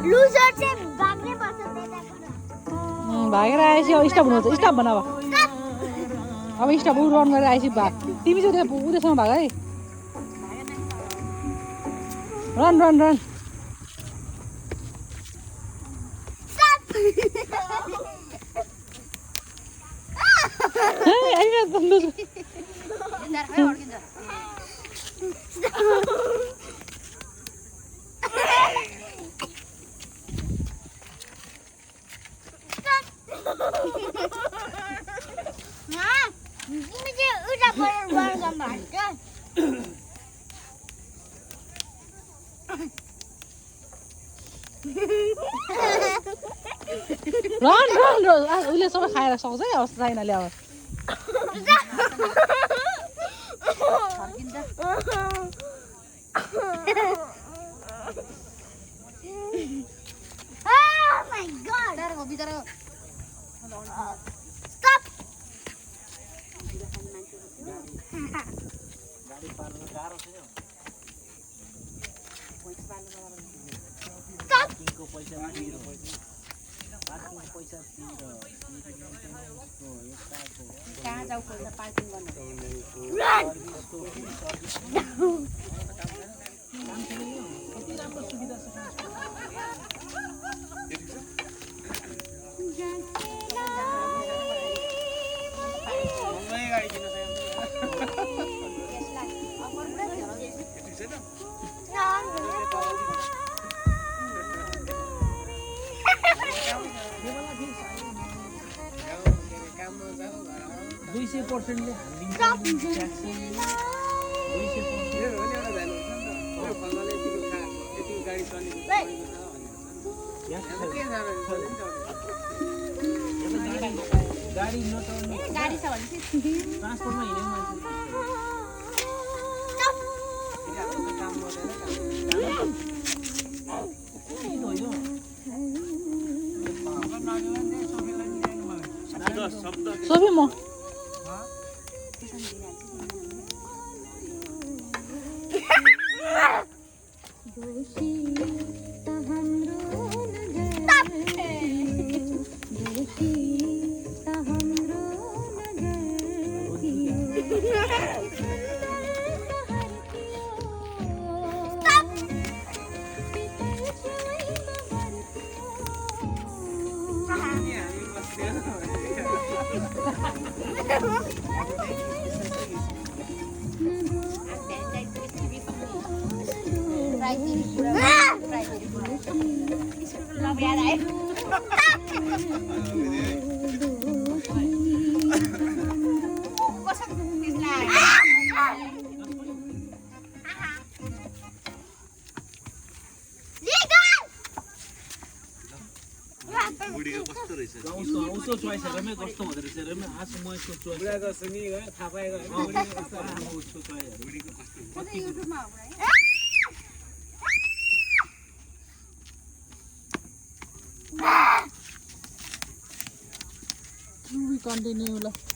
Loser चाहिँ भाग्ने पर्छ त्यताबाट भागेर आएपछि अब स्टप हुनुहुन्छ स्टप भन अब स्टप ऊ रन गरेर आएपछि भाग तिमी चाहिँ उदेसम्म भाग है run run run run run उसले सबै खाएर सक्छ है अब चाहिन ल्याऊ कहाँ जाऊ खोज्न पार्किङ गर्न गाडी छ भने ट्रान्सपोर्टमा हिँडेको सोफी म उसको चोइस रमे कस्तो हुँदो रहेछ रमे आज म यसको चोइस बुढा गर्छु नि थाहा पाएको उसको चोइस बुढीको कस्तो युट्युबमा हो We continue.